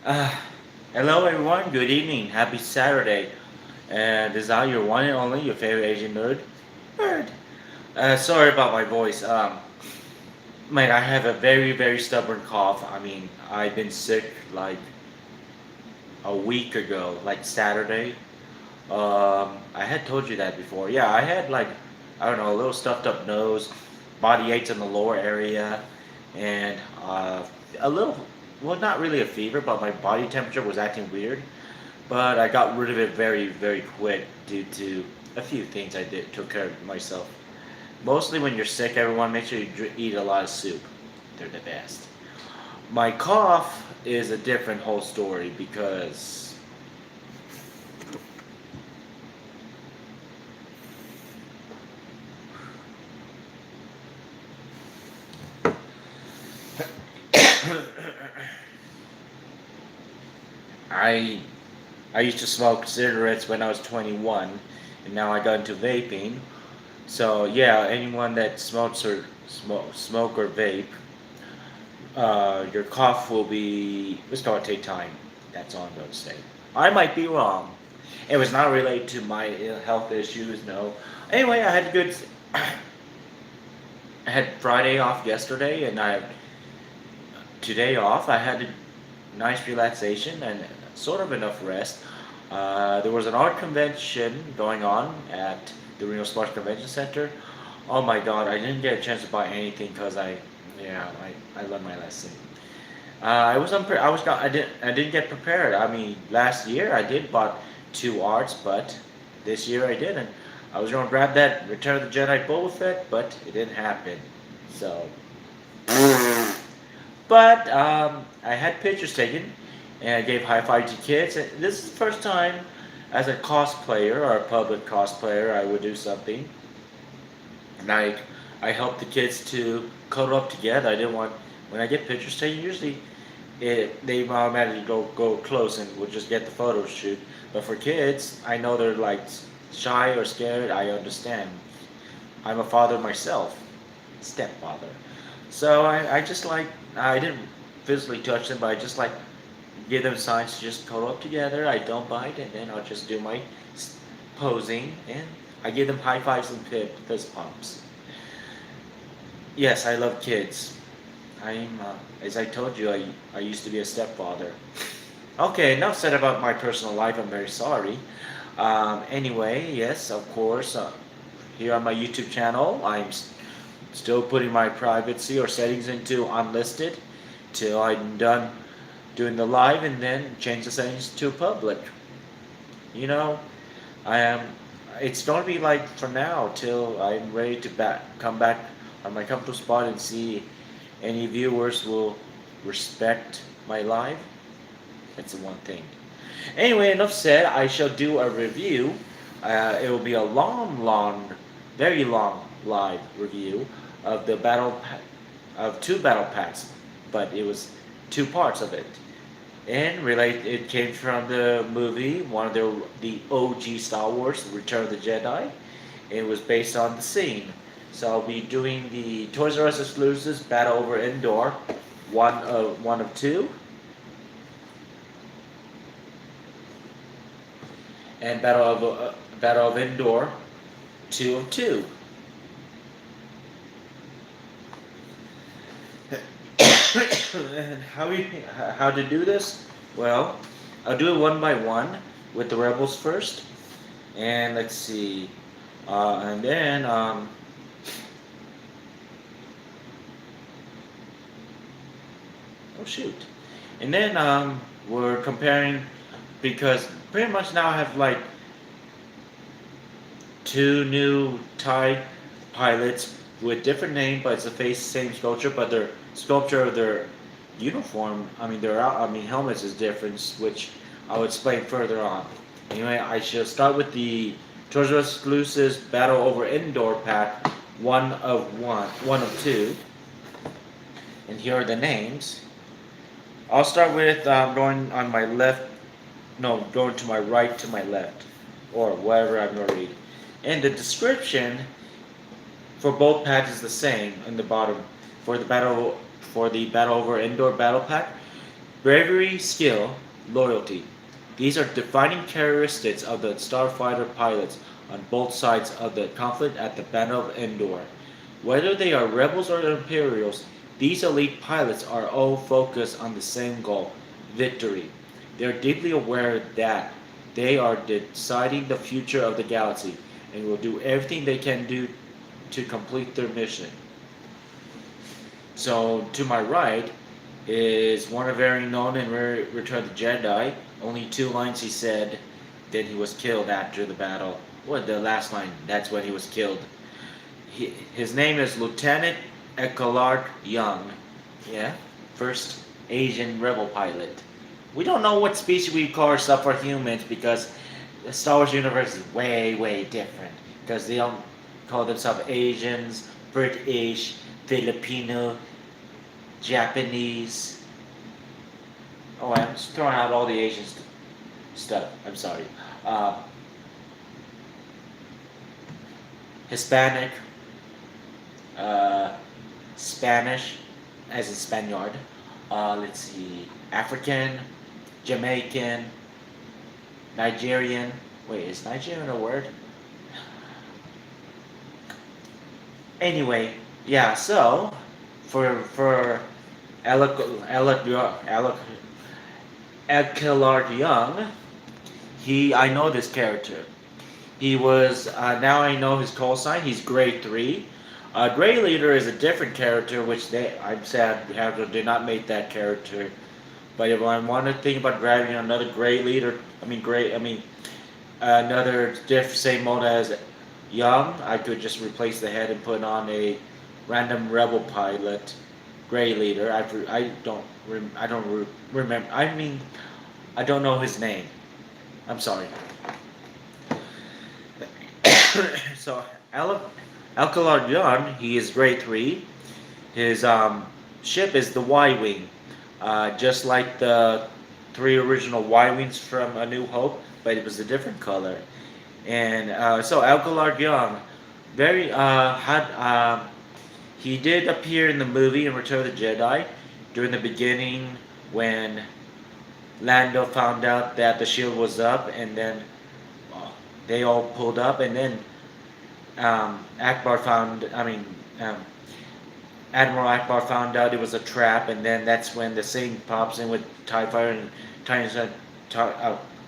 Uh, Hello everyone, good evening, happy Saturday. This is your one and only, your favorite Asian nerd. Sorry about my voice. Man, I have a very stubborn cough. I've been sick like a week ago, like Saturday. I had told you that before. Yeah, I had like, I don't know, a little stuffed up nose, body aches in the lower area, and a little, well, not really a fever, but my body temperature was acting weird. But I got rid of it very quick due to a few things I did, took care of myself. Mostly when you're sick, everyone, make sure you eat a lot of soup. They're the best. My cough is a different whole story because I I used to smoke cigarettes when I was 21, and now I got into vaping. So yeah, anyone that smokes or smoke or vape, your cough will be it's gonna take time. That's all I'm gonna say. I might be wrong. It was not related to my health issues. No. Anyway, I had good. I had Friday off yesterday, and I had today off. I had a nice relaxation and sort of enough rest. There was an art convention going on at the Reno Sports Convention Center. Oh my God, I didn't get a chance to buy anything because I learned my lesson. I didn't get prepared. I mean, last year I did bought two arts, but this year I didn't. I was gonna grab that Return of the Jedi Boba Fett, but it didn't happen. So, but I had pictures taken, and I gave high five to kids. And this is the first time, as a cosplayer or a public cosplayer, I would do something. And I helped the kids to cuddle up together. I didn't want when I get pictures taken. Usually they automatically go close and will just get the photo shoot. But for kids, I know they're like shy or scared. I understand. I'm a father myself, stepfather. So I just like I didn't physically touch them, but I just like give them signs to just cuddle up together. I don't bite, and then I'll just do my posing, and I give them high fives and fist pumps. Yes, I love kids. As I told you, I used to be a stepfather. Okay, enough said about my personal life. I'm very sorry. Anyway, yes, of course. Here on my YouTube channel, still putting my privacy or settings into unlisted till I'm done doing the live, and then change the settings to public. You know, I am. It's gonna be like from now till I'm ready to come back on my comfortable spot and see any viewers will respect my live. That's the one thing. Anyway, enough said. I shall do a review. It will be a very long live review of the of two battle packs, but it was two parts of it. And it came from the movie, one of the OG Star Wars, Return of the Jedi. It was based on the scene. So I'll be doing the Toys R Us exclusives, Battle over Endor, one of two, and Battle of Endor, two of two. And how to do this? Well, I'll do it one by one with the rebels first, and let's see, and then oh shoot, and then we're comparing because pretty much now I have like two new TIE pilots with different name, but it's the face same sculpture, but their sculpture of their uniform, helmets is different, which I'll explain further on. Anyway, I shall start with the Toys R Us exclusives Battle over Endor pack, one of two, and here are the names. I'll start with going on my left, no, going to my right to my left, or whatever I'm going to read. And the description for both packs is the same in the bottom. For the battle over Endor battle pack, Bravery, skill, loyalty. These are defining characteristics of the starfighter pilots on both sides of the conflict at the Battle of Endor. Whether they are rebels or Imperials, these elite pilots are all focused on the same goal: victory. They are deeply aware that they are deciding the future of the galaxy and will do everything they can do to complete their mission. So, to my right is one of very known in Return of the Jedi. Only two lines he said, then he was killed after the battle. What, the last line? That's when he was killed. His name is Lieutenant Eckelard Young. Yeah, first Asian rebel pilot. We don't know what species we call ourselves for humans because the Star Wars universe is way, way different. Because they don't call themselves Asians, British, Filipino, Japanese. Oh, I'm just throwing out all the Asian stuff. I'm sorry. Uh, Hispanic, uh, Spanish, as in Spaniard. Let's see, African, Jamaican, Nigerian. Wait, is Nigerian a word? Anyway, yeah. So for Alec Alec Alec Elkillard Young, I know this character. He was now I know his call sign. He's grade 3. Grey Leader is a different character, which I'm sad Hasbro did not make that character. But if I want to think about grabbing another Grey Leader, another same mode as Young, I could just replace the head and put on a random Rebel pilot, Grey Leader. I don't remember. I don't know his name. I'm sorry. So Alcalad Young, he is grade 3. His ship is the Y-Wing, just like the 3 original Y-Wings from A New Hope, but it was a different color. And so Alcalad Young, very had he did appear in the movie in Return of the Jedi during the beginning when Lando found out that the shield was up, and then they all pulled up, and then Akbar found, um, Admiral Akbar found out it was a trap, and then that's when the scene pops in with TIE Fighter and Titan,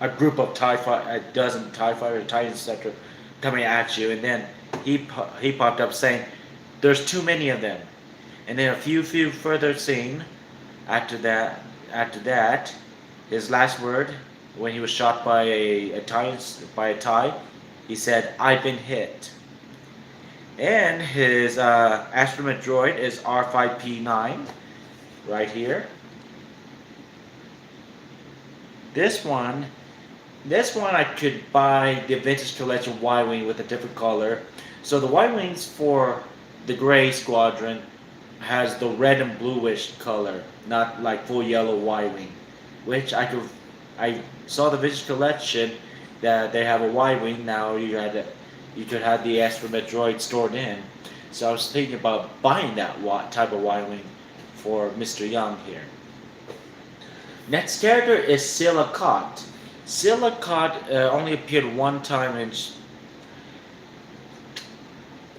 a group of TIE Fighter, a dozen TIE Fighter, Titan Scepter coming at you, and then he popped up saying, "There's too many of them," and then a few further scene after that, his last word when he was shot by a TIE, he said, "I've been hit." And his astromech droid is R5P9, right here. This one, I could buy the Vintage Collection Y-Wing with a different color. So the Y-Wings for the Gray Squadron has the red and bluish color, not like full yellow Y-Wing, which I saw the Vintage Collection that they have a Y-Wing now. You could have the astromech droid stored in. So I was thinking about buying that type of Y-Wing for Mr. Young here. Next character is Silicot. Silicot only appeared one time in.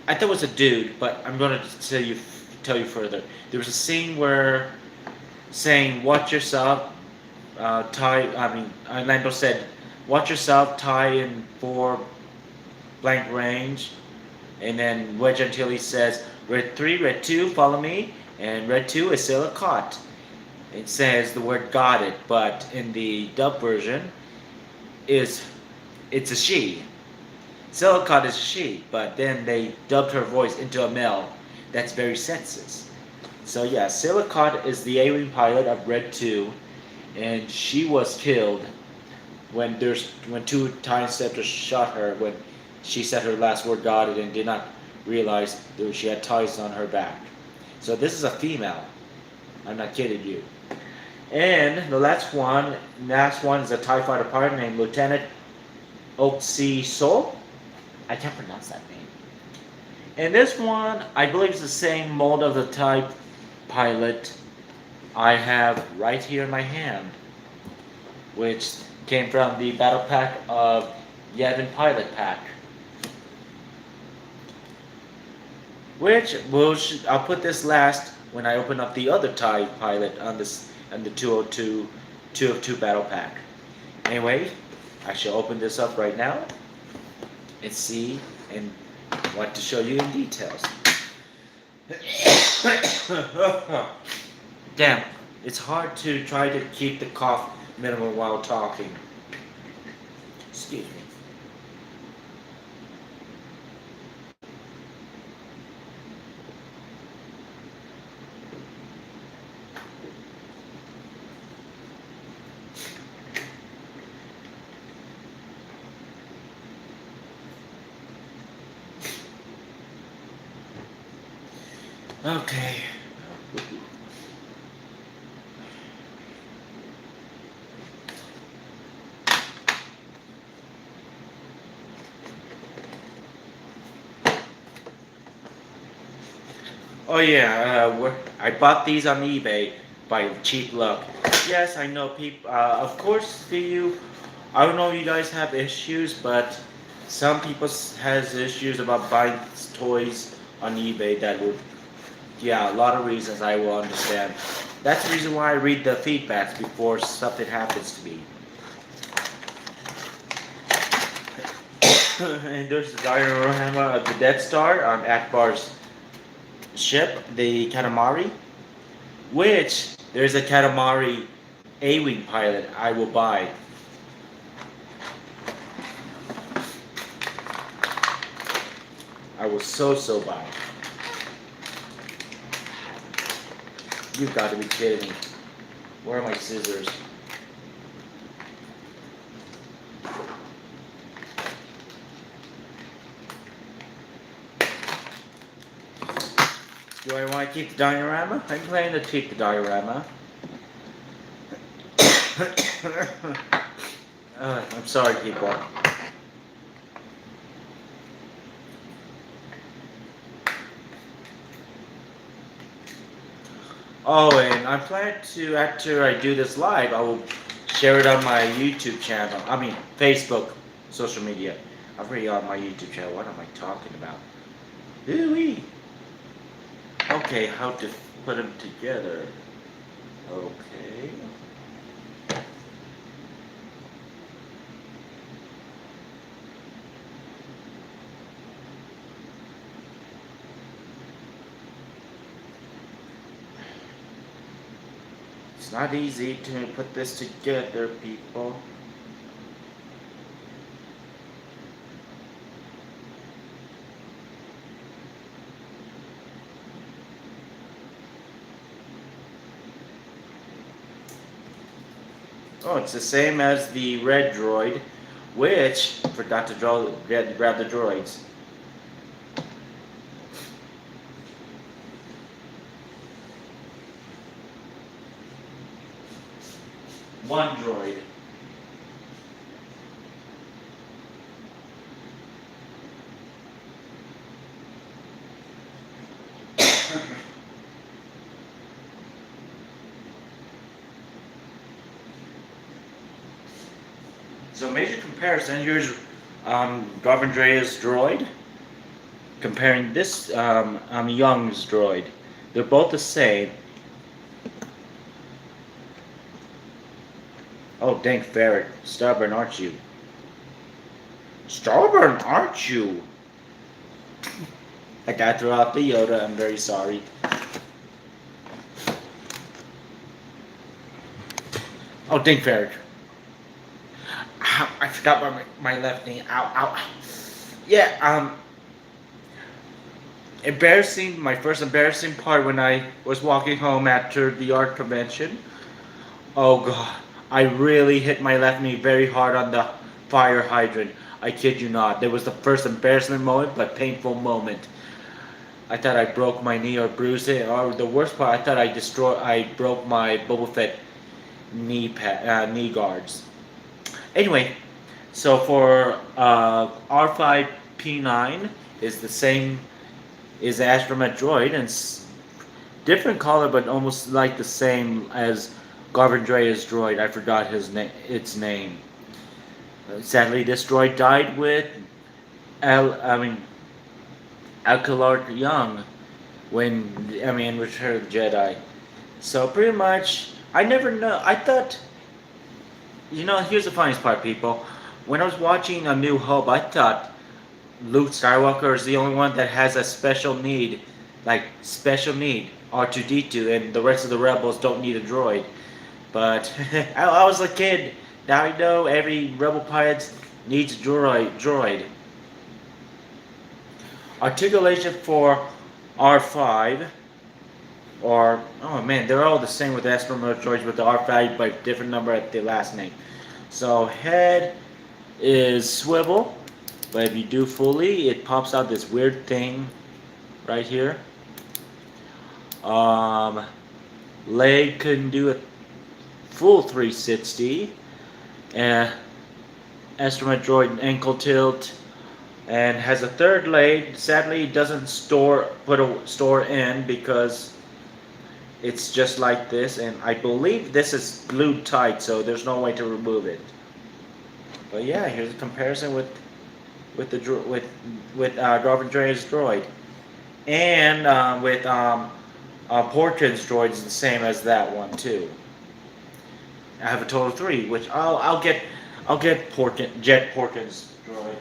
I thought it was a dude, but I'm going to tell you further. There was a scene where saying, "Watch yourself." Lando said, "Watch yourself, tie in 4 blank range," and then Wedge Antilles says, "Red 3, Red 2, follow me," and Red 2 is Silicot. It says the word "got it," but in the dub version, it's a she. Silicot is a she, but then they dubbed her voice into a male. That's very sexist. So yeah, Silicot is the A-wing pilot of Red 2, and she was killed when 2 Time Scepters shot her when she said her last word "got it" and did not realize that she had ties on her back. So this is a female. I'm not kidding you. And the last one is a TIE fighter pilot named Lieutenant Oxy Sol. I can't pronounce that name. And this one, I believe, is the same mold of the TIE pilot I have right here in my hand, which came from the battle pack of Yavin Pilot Pack, which I'll put this last when I open up the other TIE Pilot on this and the 202 202 battle pack. Anyway, I shall open this up right now and see and want to show you in details. Damn, it's hard to try to keep the cough minimal while talking. Excuse me. Okay. Oh yeah, I bought these on eBay by cheap luck. Yes, I know people. Of course, for you, I don't know if you guys have issues, but some people has issues about buying toys on eBay that would. Yeah, a lot of reasons I will understand. That's the reason why I read the feedbacks before something happens to me. And there's the diorama of the Death Star on Akbar's ship, the Katamari, which there's a Katamari A-Wing pilot I will buy. I will so buy. You've got to be kidding me. Where are my scissors? Do I want to keep the diorama? I'm planning to keep the diorama. I'm sorry, people. Oh, and I plan to, after I do this live, I will share it on my YouTube channel. I mean, Facebook, social media. I'm already on my YouTube channel. What am I talking about? Ooh-wee. Okay, how to put them together. Okay. It's not easy to put this together, people. Oh, it's the same as the red droid, which forgot to grab the droids. One droid. So major comparison, here's Gavandrea's droid, comparing this Young's droid. They're both the same. Oh, dang ferret. Stubborn, aren't you? Stubborn, aren't you? I gotta throw out the Yoda, I'm very sorry. Oh, dang ferret. Ow, I forgot my left knee. Ow, ow. Yeah, embarrassing, my first embarrassing part when I was walking home after the art convention. Oh god, I really hit my left knee very hard on the fire hydrant. I kid you not. There was the first embarrassing moment, but painful moment. I thought I broke my knee or bruised it, or the worst part, I thought I broke my Boba Fett knee guards. Anyway, so for R5P9 is the same is the astromech droid, and different color, but almost like the same as Garbandrea's droid. I forgot its name. Sadly, this droid died with I mean, Alcalard Young in Return of the Jedi. So pretty much, I never know. I thought, here's the funniest part, people. When I was watching A New Hope, I thought Luke Skywalker is the only one that has a special need, like special need, R2D2, and the rest of the rebels don't need a droid. But I was a kid. Now I know every rebel pilot needs a droid. Articulation for R5, or oh man, they're all the same with the astronaut droids with the R5, but different number at the last name. So head is swivel, but if you do fully, it pops out this weird thing right here. Um, leg can do a full 360, and astromech droid ankle tilt, and has a third leg. Sadly, it doesn't store in because it's just like this, and I believe this is glued tight, so there's no way to remove it. But yeah, here's a comparison with Garvin Dre's droid, and with Porkin's droid is the same as that one too. I have a total of three, which I'll get Jet Porkin's droid.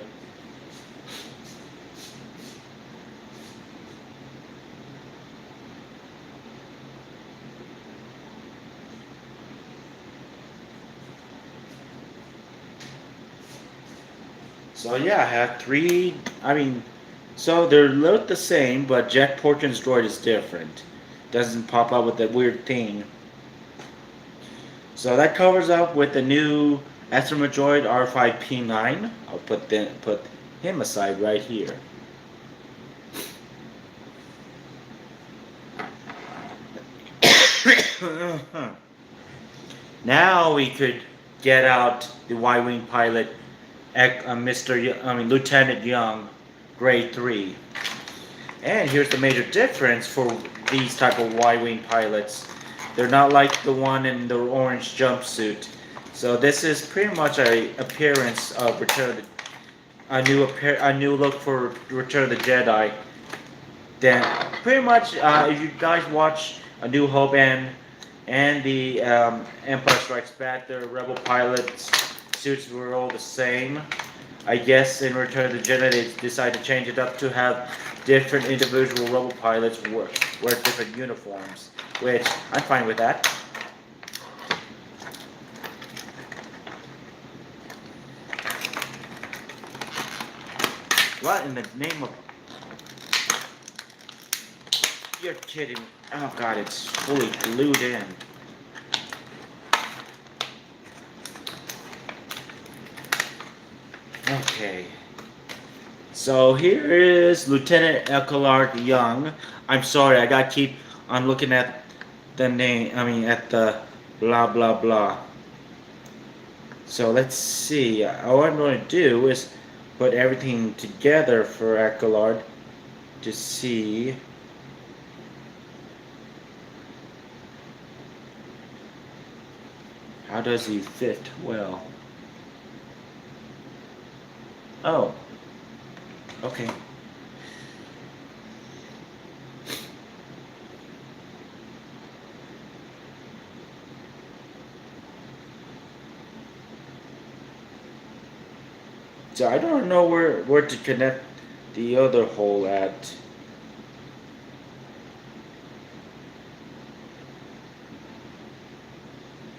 So yeah, I have three. So they look the same, but Jet Porkin's droid is different. Doesn't pop up with that weird thing. So that covers up with the new Astromech droid R5P9. I'll put him aside right here. Now we could get out the Y-wing pilot, Lieutenant Young, Grade 3. And here's the major difference for these type of Y-wing pilots. They're not like the one in the orange jumpsuit. So this is pretty much a appearance of a new look for Return of the Jedi. Then pretty much, if you guys watch A New Hope and the Empire Strikes Back, the Rebel pilots suits were all the same. I guess in Return of the Jedi they decided to change it up to have different individual Rebel pilots wear different uniforms, which I'm fine with that. What in the name of... You're kidding me. Oh god, it's fully glued in. Okay. So here is Lieutenant Eckelard Young. I'm sorry, I gotta keep on looking at the name, at the blah blah blah. So let's see. All I'm going to do is put everything together for Eckelard to see. How does he fit well? Oh. Okay. So I don't know where to connect the other hole at.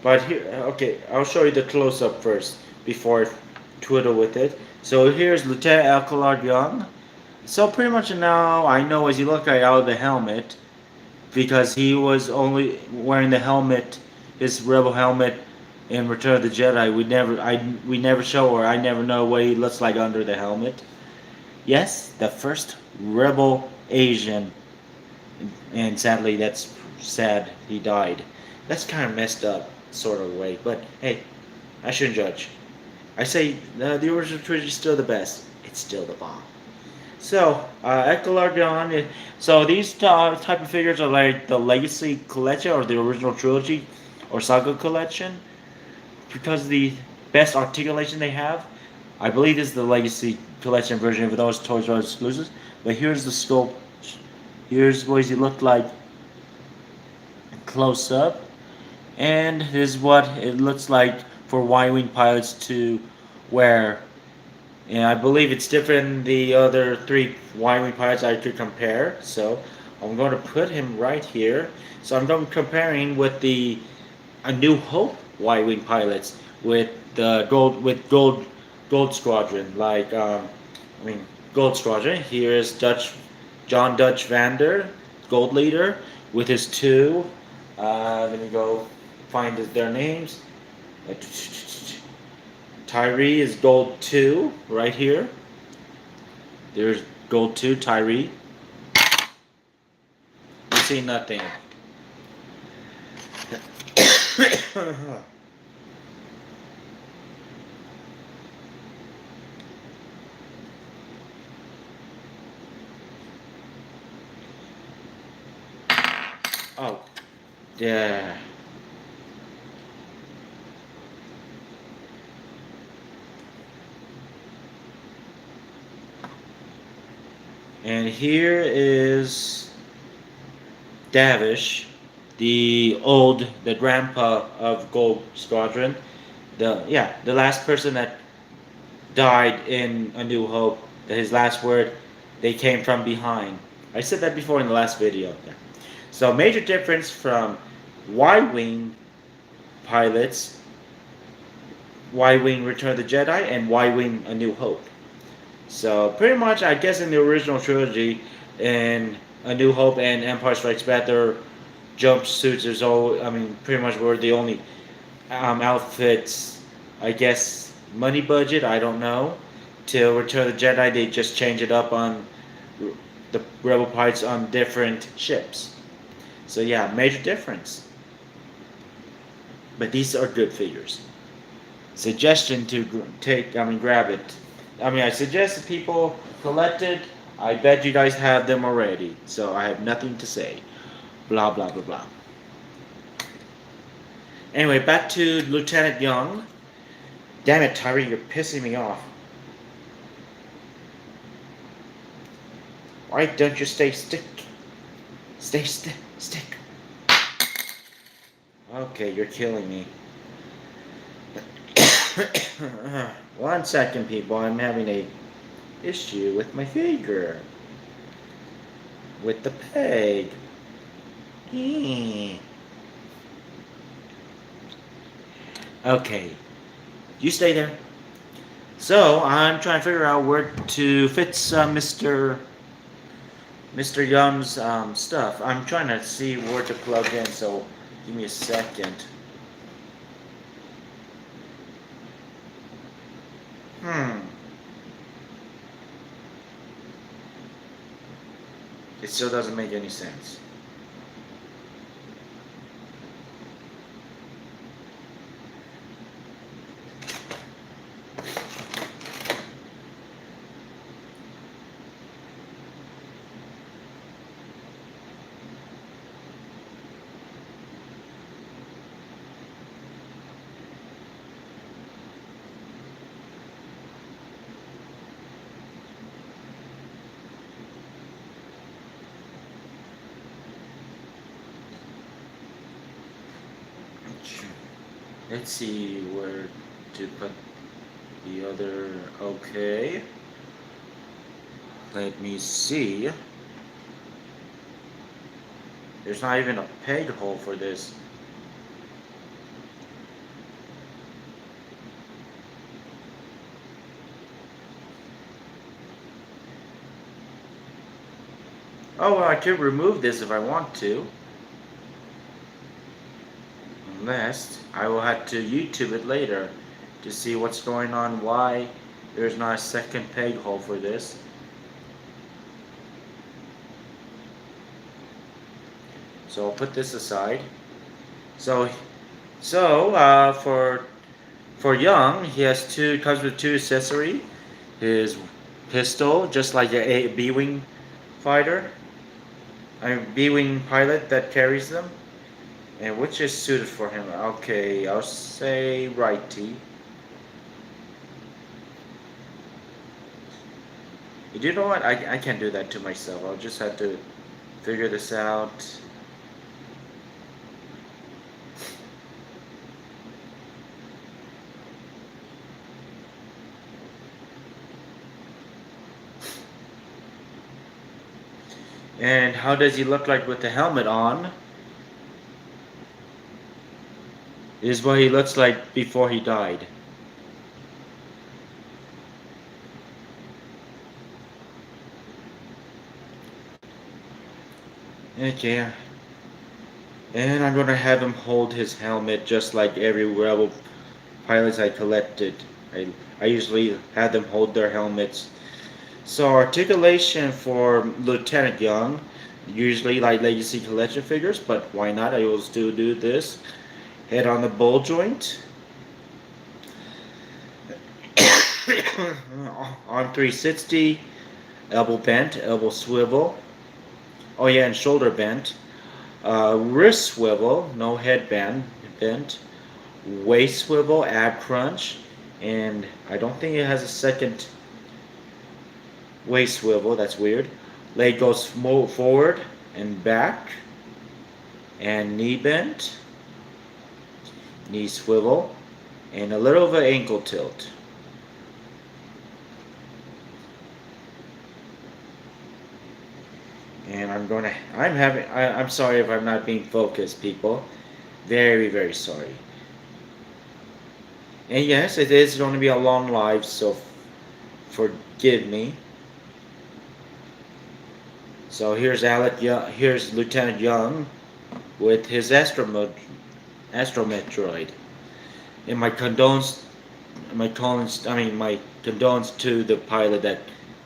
But here, okay, I'll show you the close-up first before I twiddle with it. So here's Lieutenant Alcalard Young. So pretty much now I know as you look right out of the helmet, because he was only wearing the helmet, his rebel helmet in Return of the Jedi. We never show, or I never know what he looks like under the helmet. Yes, the first rebel Asian, and sadly that's sad, he died. That's kind of messed up, sort of way, but hey, I shouldn't judge. I say the original trilogy is still the best. It's still the bomb. So, Echelon, so these type of figures are like the Legacy Collection or the original trilogy or Saga Collection because the best articulation they have. I believe this is the Legacy Collection version of those Toys R Us exclusives. But here's the sculpt. Here's what he looked like close up, and this is what it looks like for Y-wing pilots to wear. And I believe it's different than the other three Y-wing pilots I could compare. So I'm going to put him right here. So I'm going comparing with the A New Hope Y-wing pilots with the gold squadron. I mean Gold Squadron. Here's John Dutch Vander, Gold Leader, with his two. Let me go find their names. Tyree is Gold 2 right here. There's Gold 2, Tyree. You see nothing. Oh, yeah. And here is Davish, the grandpa of Gold Squadron. The last person that died in A New Hope. That his last word, they came from behind. I said that before in the last video. Yeah. So major difference from Y-wing pilots, Y-wing Return of the Jedi, and Y-wing A New Hope. So pretty much, I guess in the original trilogy, in A New Hope and Empire Strikes Back, their jumpsuits is all. I mean, pretty much were the only outfits. I guess money budget. I don't know. Till Return of the Jedi, they just change it up on the Rebel pilots on different ships. So yeah, major difference. But these are good figures. Suggestion to grab it. I mean, I suggest that people collect it. I bet you guys have them already, so I have nothing to say. Blah blah blah blah. Anyway, back to Lieutenant Young. Damn it, Tyree, you're pissing me off. Why don't you stay stick? Stick. Okay, you're killing me. 1 second, people. I'm having a issue with my figure. With the peg. Okay. You stay there. So, I'm trying to figure out where to fit Mr. Yum's stuff. I'm trying to see where to plug in, so give me a second. It still doesn't make any sense. Let's see where to put the other. Okay. Let me see. There's not even a peg hole for this. Oh, well, I could remove this if I want to. Unless I will have to YouTube it later to see what's going on, why there's not a second peg hole for this. So I'll put this aside. So for Young, he has comes with two accessories. His pistol, just like a B-wing fighter, a B-wing pilot that carries them. And which is suited for him? Okay, I'll say righty. You know what? I can't do that to myself. I'll just have to figure this out. And how does he look like with the helmet on? Is what he looks like before he died. Okay. And I'm gonna have him hold his helmet just like every rebel pilots I collected. I usually have them hold their helmets. So articulation for Lieutenant Young, usually like Legacy Collection figures, but why not? I will still do this. Head on the ball joint. Arm 360, elbow bent, elbow swivel. Oh yeah, and shoulder bent. Wrist swivel, no headband bent. Waist swivel, ab crunch, and I don't think it has a second waist swivel. That's weird. Leg goes forward and back, and knee bent, knee swivel, and a little of an ankle tilt. And I'm sorry if I'm not being focused, people. Very, very sorry. And yes, it is going to be a long live, so forgive me. So here's here's Lieutenant Young with his Astrometroid. And my condolence to the pilot that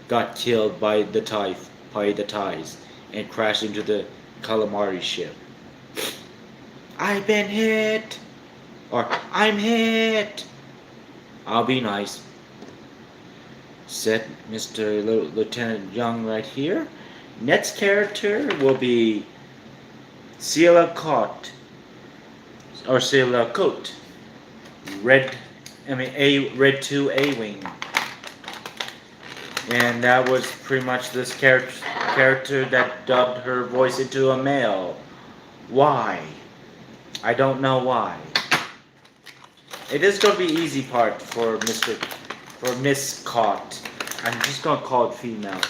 got killed by the ties and crashed into the calamari ship. I've been hit, or I'm hit. I'll be nice. Set Mr. Lieutenant Young right here. Next character will be Sela Cot or Sela Coat. Red 2 A-Wing. And that was pretty much this character that dubbed her voice into a male. Why? I don't know why. It is going to be easy part for Miss Cot. I'm just going to call it female.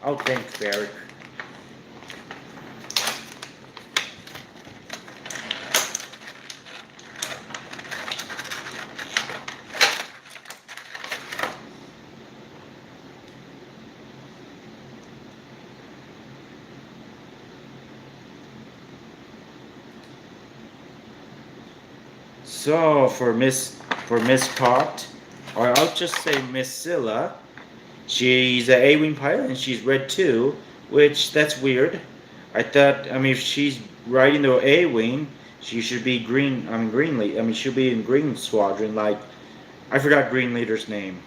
Oh, thanks, Barrick. So for Miss Cot, or I'll just say Miss Scylla, she's an A-wing pilot and she's red too, which that's weird. If she's riding the A-wing, she should be green. She'll be in green squadron. Like, I forgot Green Leader's name.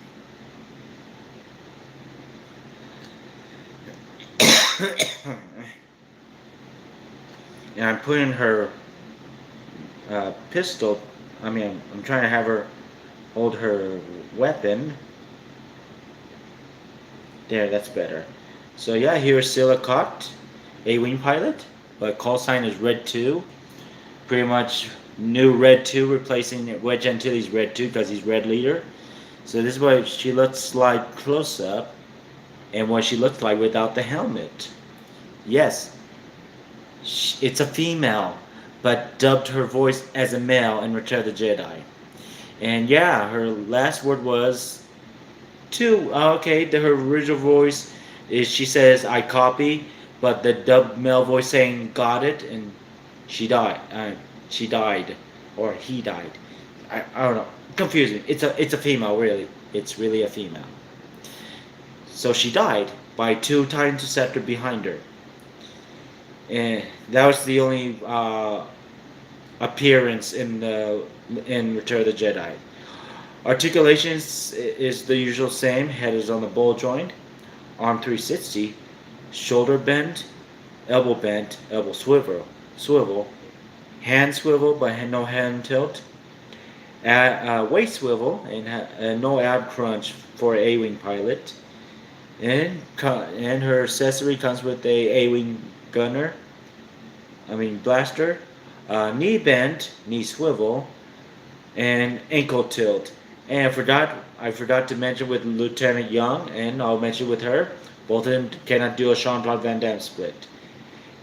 And I'm putting her pistol. I'm trying to have her hold her weapon. There, that's better. So yeah, here's Silicot, A-Wing pilot, but call sign is Red 2. Pretty much new Red 2 replacing Wedge Antilles Red 2 because he's Red Leader. So this is what she looks like close up and what she looks like without the helmet. Yes, it's a female, but dubbed her voice as a male in Return of the Jedi. And yeah, her last word was two. Okay, her original voice is she says I copy, but the dubbed male voice saying got it, and she died. She died, or he died. I don't know. Confusing. It's a female really. It's really a female. So she died. by two TIE Interceptor behind her. And that was the only appearance in Return of the Jedi. Articulations is the usual same. Head is on the ball joint, arm 360, shoulder bend, elbow swivel, hand swivel but no hand tilt, waist swivel and no ab crunch for A-wing pilot. And her accessory comes with a A-wing gunner, blaster, knee bend, knee swivel, and ankle tilt. And I forgot to mention with Lieutenant Young, and I'll mention with her. Both of them cannot do a Jean-Claude Van Damme split.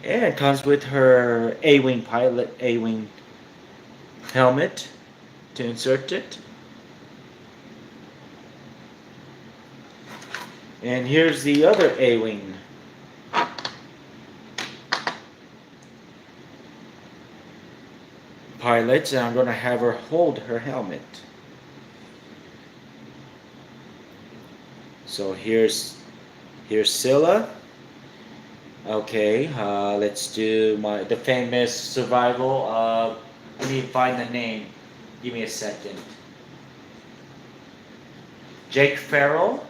And it comes with her A-wing pilot A-wing helmet to insert it. And here's the other A-wing pilot, and I'm going to have her hold her helmet. So here's Scylla. Okay, let's do the famous survival. Let me find the name. Give me a second. Jake Farrell.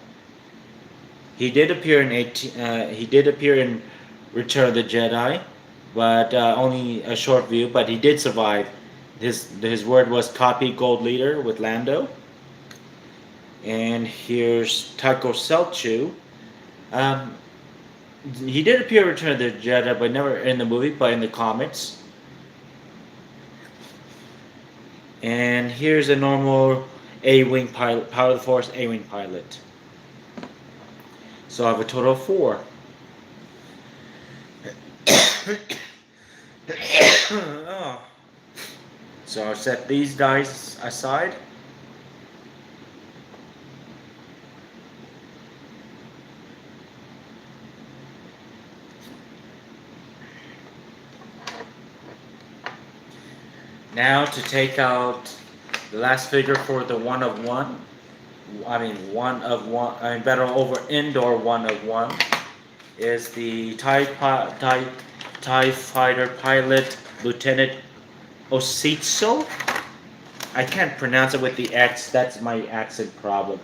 He did appear in Return of the Jedi, but only a short view. But he did survive. His word was copy gold leader with Lando. And here's Taiko Selchu. He did appear in Return of the Jedi, but never in the movie, but in the comics. And here's a normal A-wing pilot, Power of the Force A-wing pilot. So I have a total of 4. Oh. So I'll set these dice aside. Now to take out the last figure for the one of one. Battle over Endor 1 of 1 is the TIE fighter pilot Lieutenant Ositso. I can't pronounce it with the X. That's my accent problem.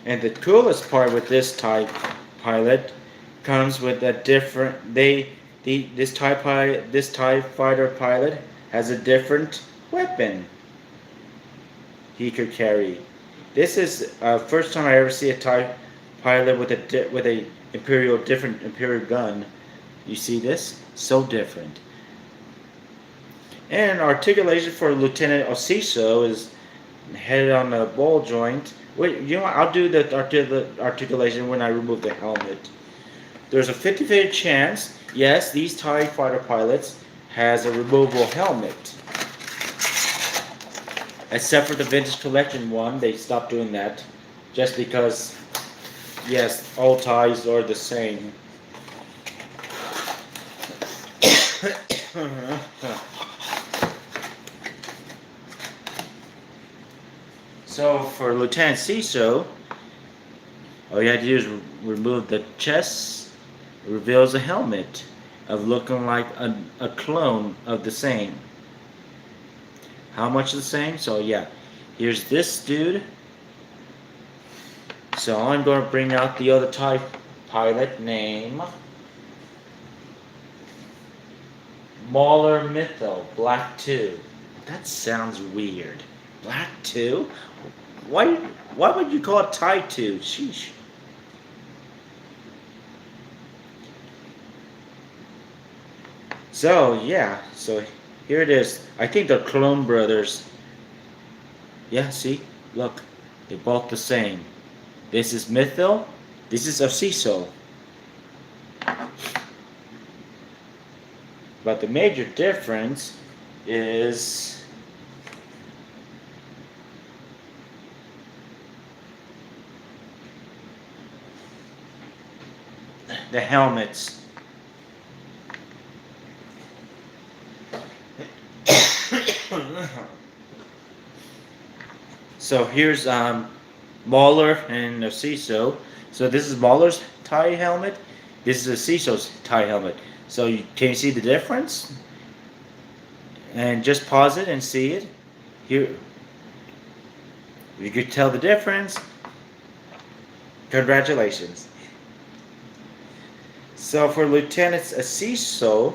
And the coolest part with this TIE pilot comes with a different. This TIE fighter pilot has a different weapon he could carry. This is first time I ever see a TIE pilot with a different Imperial gun. You see this? So different. And articulation for Lieutenant Osiso is head on the ball joint. Wait, you know what? I'll do the articulation when I remove the helmet. There's a 50-50 chance, yes, these TIE fighter pilots has a removable helmet. Except for the Vintage Collection one, they stopped doing that. Just because, yes, all TIEs are the same. So for Lieutenant Ciso, all you have to do is remove the chest. It reveals a helmet of looking like a clone of the same. How much the same? So yeah, here's this dude. So I'm going to bring out the other TIE pilot name. Mauler Mytho, Black 2. That sounds weird. Black 2? Why would you call it TIE 2? Sheesh. So, yeah. So, here it is. I think they're clone brothers. Yeah, see? Look. They're both the same. This is Mythil. This is Osiso. But the major difference is the helmets. So here's Mauler and Ciso. So this is Mauler's tie helmet. This is Ciso's tie helmet. So can you see the difference? And just pause it and see it. Here, you could tell the difference. Congratulations. So for Lieutenant Ciso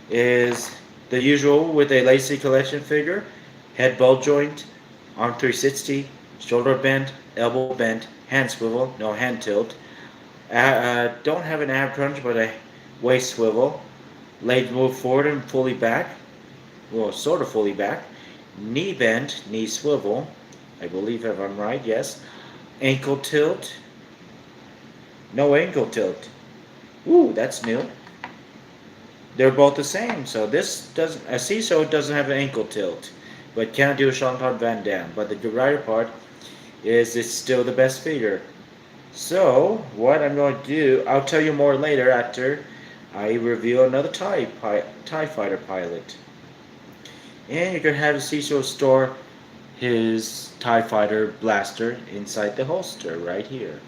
is the usual with a lacy collection figure, head ball joint, arm 360, shoulder bend, elbow bend, hand swivel, no hand tilt. Don't have an ab crunch but a waist swivel. Legs move forward and fully back, well, sort of fully back. Knee bend, knee swivel, I believe if I'm right, yes. Ankle tilt, no ankle tilt. Ooh, that's new. They're both the same, so this doesn't, a CISO doesn't have an ankle tilt, but can do a Jean-Claude Van Damme. But the Gyrider part is it's still the best figure. So, what I'm going to do, I'll tell you more later after I reveal another TIE Fighter pilot. And you can have the CISO store his TIE Fighter blaster inside the holster right here.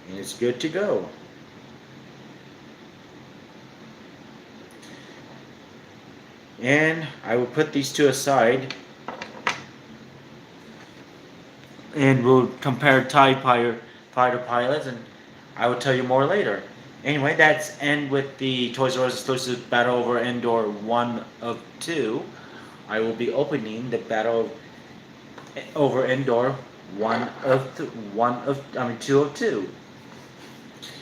And it's good to go. And I will put these two aside and we'll compare TIE Fighter pilots and I will tell you more later. Anyway, that's end with the Toys R Us exclusive Battle over Endor 1 of 2. I will be opening the Battle over Endor 2 of 2.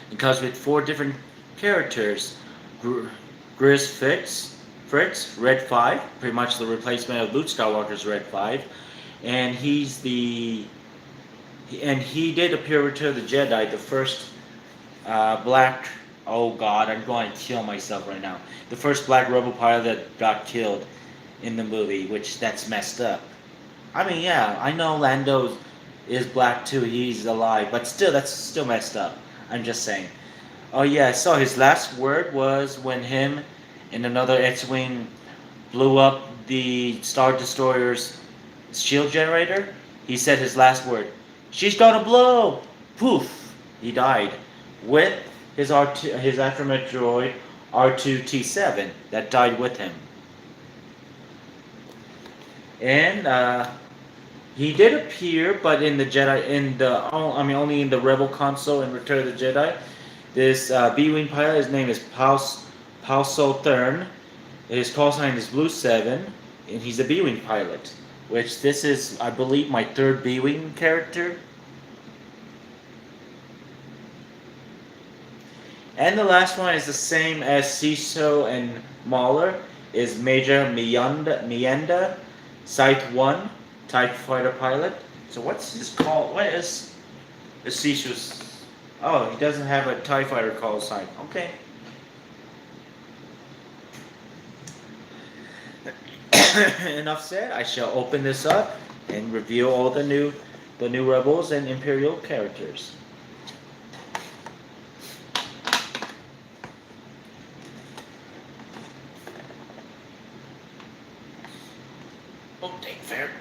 Because with 4 different characters, Grizz Fritz, Red 5, pretty much the replacement of Luke Skywalker's Red 5, and he did appear with Return of the Jedi, the first black. Oh God, I'm going to kill myself right now. The first black rebel pilot that got killed in the movie, which that's messed up. I mean, yeah, I know Lando is black too. He's alive, but still, that's still messed up. I'm just saying. Oh yeah, so his last word was when him and another X-wing blew up the Star Destroyer's shield generator. He said his last word, "She's gonna blow!" Poof! He died with his his astromech droid R2-T7 that died with him. And he did appear, but in the Jedi, only in the Rebel console in Return of the Jedi. This B-wing pilot, his name is Pauso Thurn. His call sign is Blue 7, and he's a B-wing pilot. Which this is, I believe, my 3rd B-wing character. And the last one is the same as Ciso and Mauler, is Major Mienda, Scythe 1, TIE Fighter pilot. So what's his call? What is Ciso's? Oh, he doesn't have a TIE Fighter call sign. Okay. Enough said. I shall open this up and reveal all the new Rebels and Imperial characters. Oh, take fair.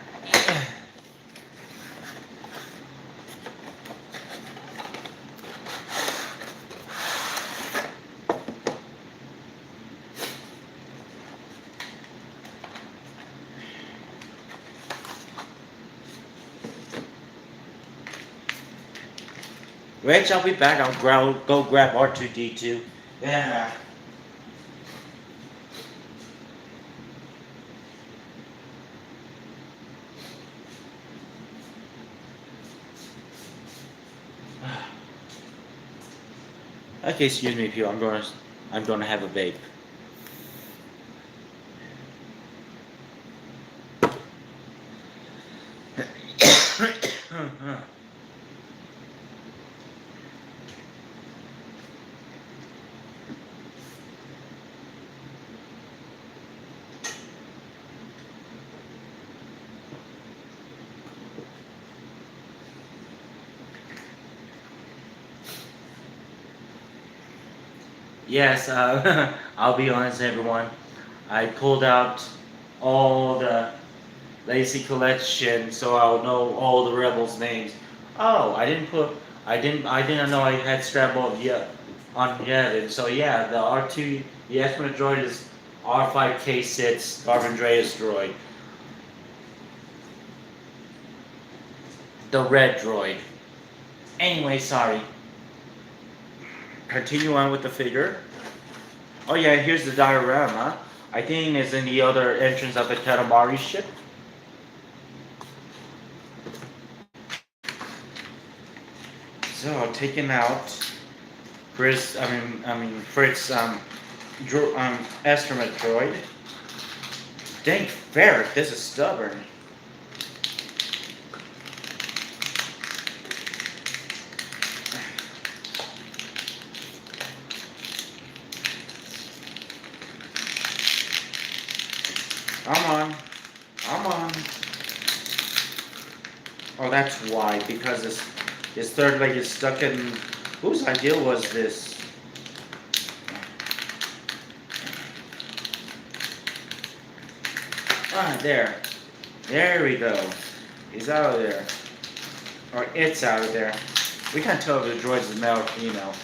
Rich, I'll be back. I'll go grab R2-D2. Yeah. Okay, excuse me, Pew. I'm gonna have a vape. Yes, I'll be honest, everyone. I pulled out all the Legacy collection, so I'll know all the rebels' names. Oh, I didn't know I had Scrabble yet on Yevon. So yeah, the R2, the Estimate droid is R5K6 Garbandreas droid, the red droid. Anyway, sorry. Continue on with the figure. Oh yeah, here's the diorama. I think it's in the other entrance of the Katamari ship. So taking out Fritz Astromech droid. Dang ferret, this is stubborn. Come on, come on. Oh, that's why, because his third leg is stuck in. Whose idea was this? Ah, there. There we go. He's out of there. Or it's out of there. We can't tell if the droid's male or female.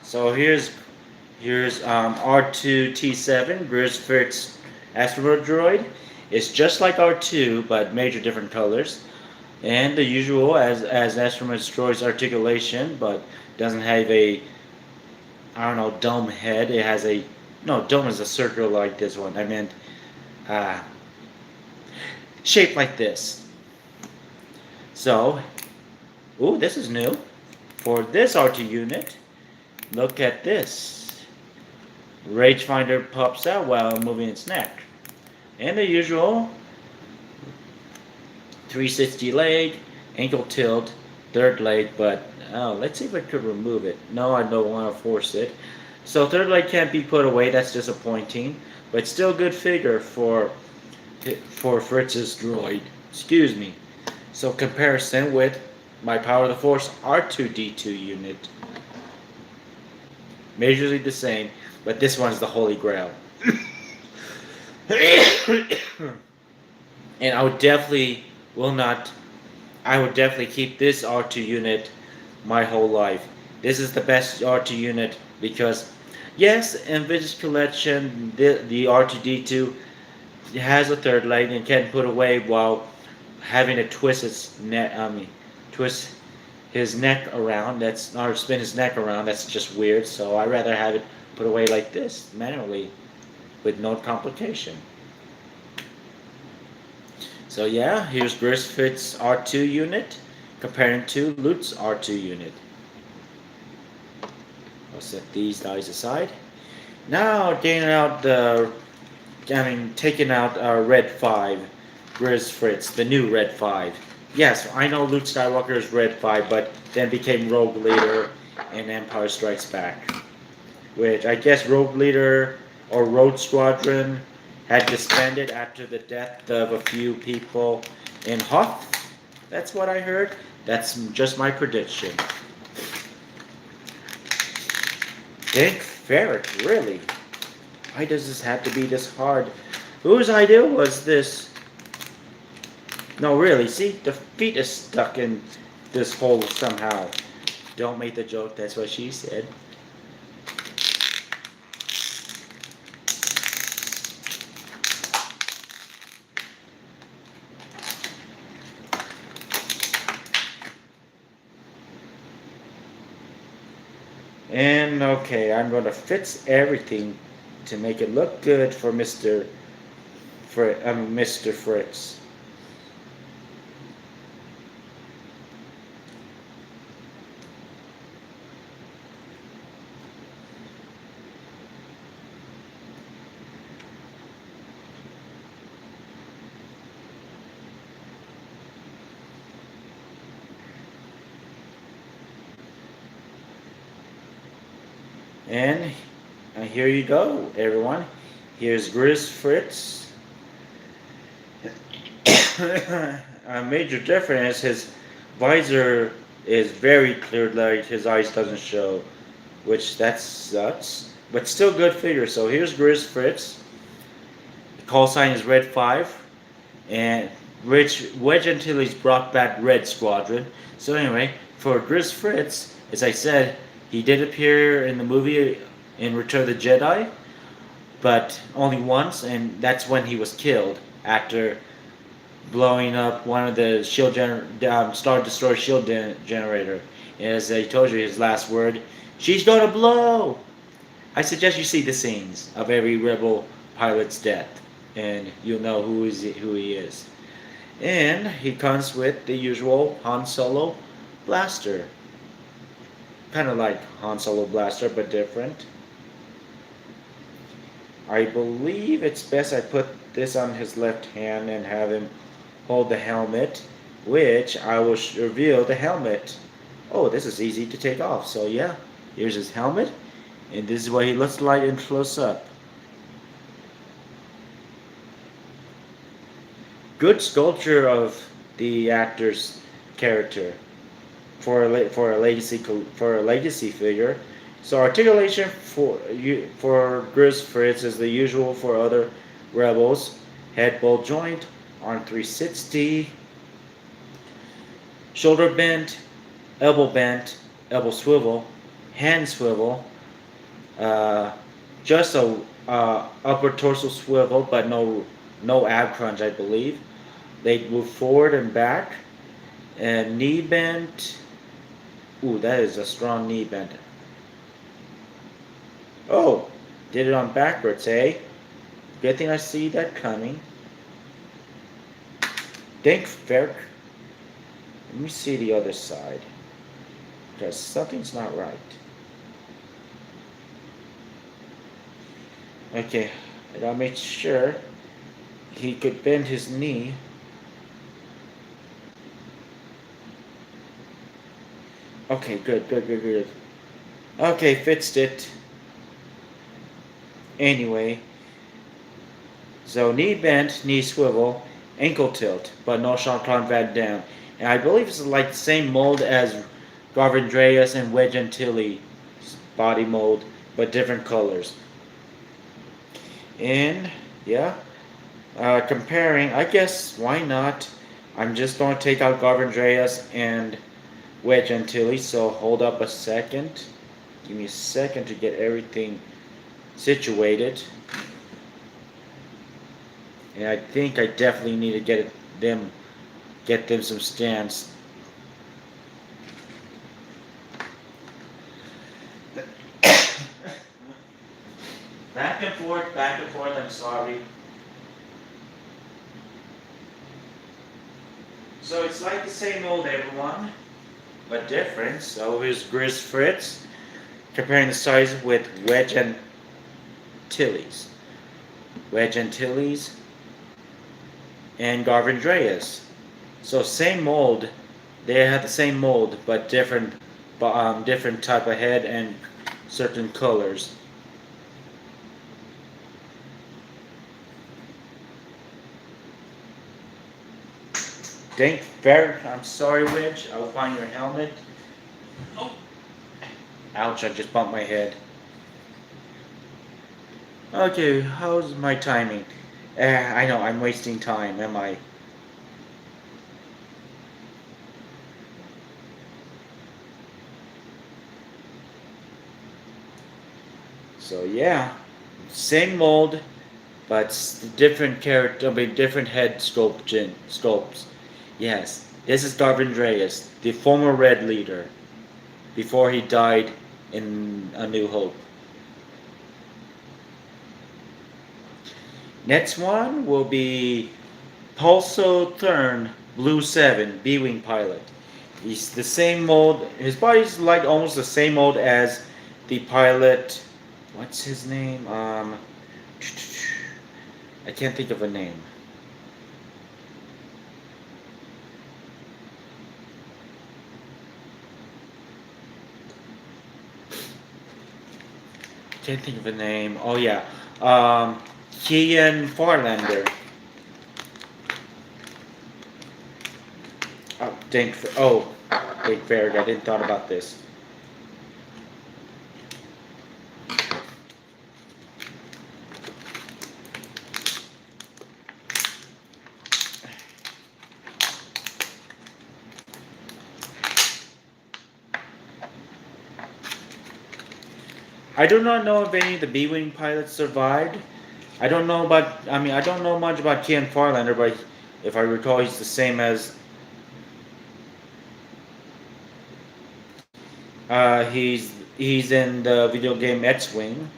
So here's R2T7, Grisfrit's asteroid droid. It's just like R2, but major different colors. And the usual as asteroid droid's articulation, but doesn't have a I don't know dome head. It has a no dome is a circle like this one. I meant uh, shaped like this. So, ooh, this is new. For this R2 unit, look at this. Rangefinder pops out while moving its neck. And the usual 360 leg, ankle tilt, third leg, but oh, let's see if I could remove it. No, I don't want to force it. So third leg can't be put away, that's disappointing. But still good figure for Fritz's droid. Excuse me. So comparison with my Power of the Force R2D2 unit. Majorly the same, but this one's the holy grail. And I would definitely will not I would definitely keep this R2 unit my whole life. This is the best R2 unit because yes, in Vintage Collection the R2D2 has a third leg and can put away while having to twist its neck twist his neck around. That's or spin his neck around. That's just weird. So I rather have it put away like this manually, with no complication. So yeah, here's Grisfit's R2 unit comparing to Lute's R2 unit. I'll set these guys aside. Now taking out Red 5, Grisfritz, the new Red 5. Yes, I know Luke Skywalker is Red 5, but then became Rogue Leader in Empire Strikes Back. Which I guess Rogue Leader or Rogue Squadron had disbanded after the death of a few people in Hoth. That's what I heard. That's just my prediction. Think ferret, really? Why does this have to be this hard? Whose idea was this? No, really, see? The feet is stuck in this hole somehow. Don't make the joke, that's what she said. And okay, I'm going to fix everything to make it look good for Mr. Fritz. And And here you go, everyone. Here's Grizz Fritz. A major difference is his visor is very clear, like his eyes doesn't show, which that sucks. But still good figure. So here's Grizz Fritz. The call sign is Red 5. And Wedge Antilles brought back Red Squadron. So anyway, for Grizz Fritz, as I said, he did appear in the movie in Return of the Jedi, but only once, and that's when he was killed after blowing up one of the Star Destroyer generator. As I told you, his last word, "She's gonna blow." I suggest you see the scenes of every rebel pilot's death, and you'll know who he is. And he comes with the usual Han Solo blaster, kind of like Han Solo blaster, but different. I believe it's best I put this on his left hand and have him hold the helmet, which I will reveal the helmet. Oh, this is easy to take off. So yeah, here's his helmet, and this is what he looks like in close up. Good sculpture of the actor's character for a legacy figure. So articulation for Grizz Fritz is the usual for other rebels. Head bolt joint, arm 360, shoulder bent, elbow swivel, hand swivel, uh, just a upper torso swivel, but no ab crunch, I believe. They move forward and back, and knee bent. Ooh, that is a strong knee bend. Oh, did it on backwards, eh? Good thing I see that coming. Denk Verk. Let me see the other side. Because something's not right. Okay, I gotta make sure he could bend his knee. Okay, good. Okay, fixed it. Anyway, so knee bent, knee swivel, ankle tilt, but no Jean-Claude Van Damme. And I believe it's like the same mold as Garvin and Wedge Antilles body mold, but different colors. And yeah, comparing, I guess why not? I'm just going to take out Garvin and Wedge Antilles. So hold up a second. Give me a second to get everything situated. And I think I definitely need to get them some stands. Back and forth, I'm sorry. So it's like the same old everyone, but different. So here's Grizz Fritz, comparing the size with Antilles. Wedge Antilles and Garvin Dreas. So same mold, they have the same mold, but different type of head and certain colors. I'm sorry, Wedge. I'll find your helmet. Oh, ouch! I just bumped my head. Okay, how's my timing? I know I'm wasting time, am I? So yeah, same mold, but different character, different head sculpts. Yes, this is Garvin Dreas, the former Red leader, before he died in A New Hope. Next one will be Pulso Thurn Blue 7 B-Wing pilot. He's the same mold. His body's like almost the same mold as the pilot. What's his name? I can't think of a name. Can't think of a name. Oh yeah, um, Kian Farlander. Oh, Dink Farag. I didn't thought about this. I do not know if any of the B-wing pilots survived. I don't know about. I mean, I don't know much about Kian Farlander, but if I recall, he's the same as. He's in the video game X-wing,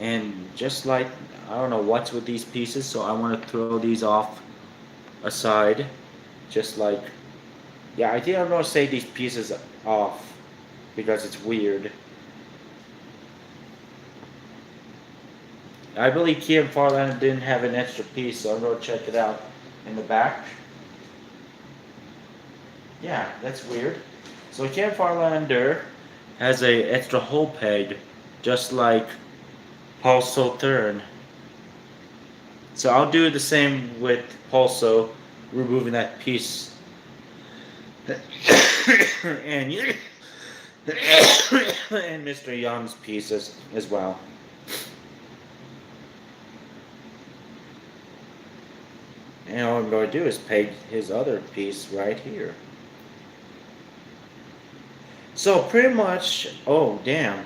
and just like I don't know what's with these pieces, so I want to throw these off aside, just like yeah. I think I'm gonna say these pieces off because it's weird. I believe Kian Farlander didn't have an extra piece, so I'm gonna check it out in the back. Yeah, that's weird. So Kian Farlander has a extra hole peg, just like Pulso Thurn. So I'll do the same with Pulso, removing that piece. and and Mr. Young's pieces as well. And all I'm going to do is peg his other piece right here. So pretty much, oh damn.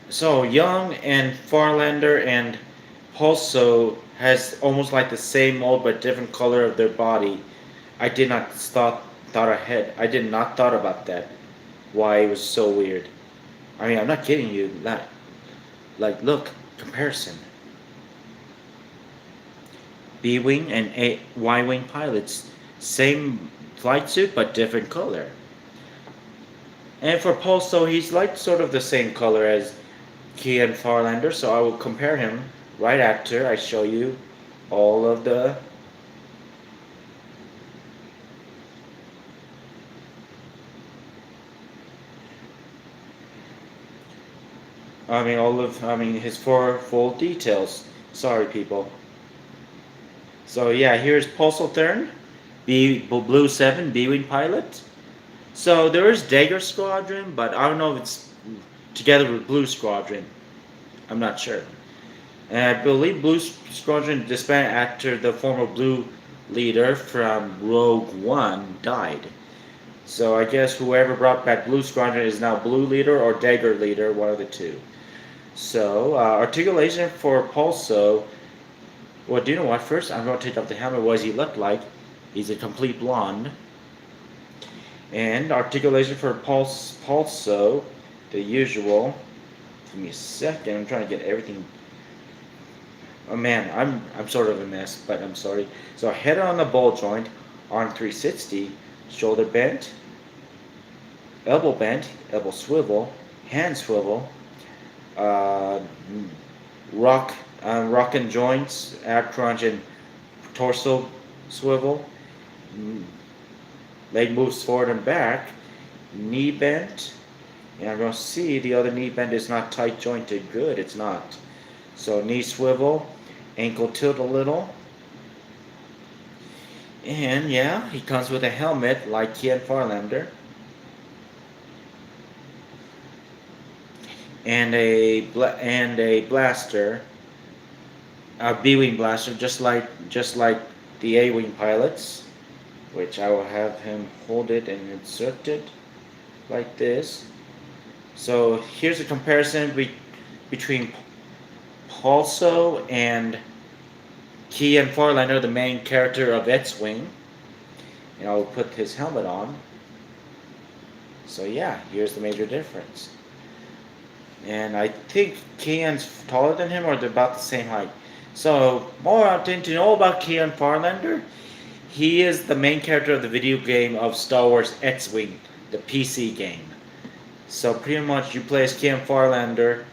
So Young and Farlander and Pulso has almost like the same mold but different color of their body. I did not thought ahead. I did not thought about that. Why it was so weird. I mean, I'm not kidding you. Like look, comparison. B-wing and Y-wing pilots, same flight suit but different color. And for Pulso, he's like sort of the same color as Kian Farlander, so I will compare him right after I show you all of the. I mean, his four full details. Sorry, people. So yeah, here's Pulsar Thurn, Blue 7 B-Wing pilot. So there is Dagger Squadron, but I don't know if it's together with Blue Squadron. I'm not sure. And I believe Blue Squadron disbanded after the former Blue leader from Rogue One died. So I guess whoever brought back Blue Squadron is now Blue leader or Dagger leader, one of the two. So articulation for Pulso. Well, do you know what? First, I'm going to take off the helmet. What does he look like? He's a complete blonde. And articulation for Pulso, the usual. Give me a second. I'm trying to get everything. Oh man, I'm sort of a mess, but I'm sorry. So head on the ball joint, arm 360, shoulder bent, elbow swivel, hand swivel, uh, rocking joints, ab crunch, and torso swivel. Leg moves forward and back, knee bent, and I'm going to see the other knee bend is not tight jointed. Good, it's not. So knee swivel, ankle tilt a little, and yeah, he comes with a helmet like Kian Farlander, and a blaster, a B-wing blaster, just like the A-wing pilots. Which I will have him hold it and insert it like this. So here's a comparison between Pulso and Kian Farlander, the main character of X-Wing. And I'll put his helmet on. So yeah, here's the major difference. And I think Kian's taller than him, or they're about the same height. So more thing to know about Kian Farlander. He is the main character of the video game of Star Wars X-Wing, the PC game. So pretty much you play as Kian Farlander,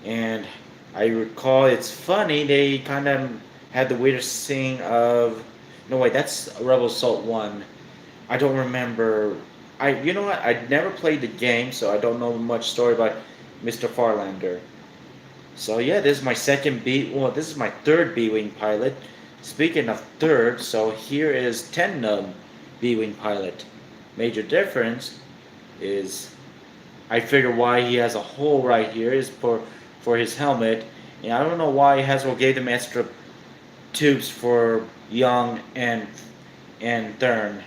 and I recall it's funny, they kind of had the weirdest scene of. No wait, that's Rebel Assault 1. I don't remember. You know what? I never played the game, so I don't know much story about Mr. Farlander. So yeah, this is my second B. Well, this is my third B-wing pilot. Speaking of third, so here is Tandem B-wing pilot. Major difference is I figure why he has a hole right here is for his helmet, and I don't know why Hasbro gave him extra tubes for Young and Thurn.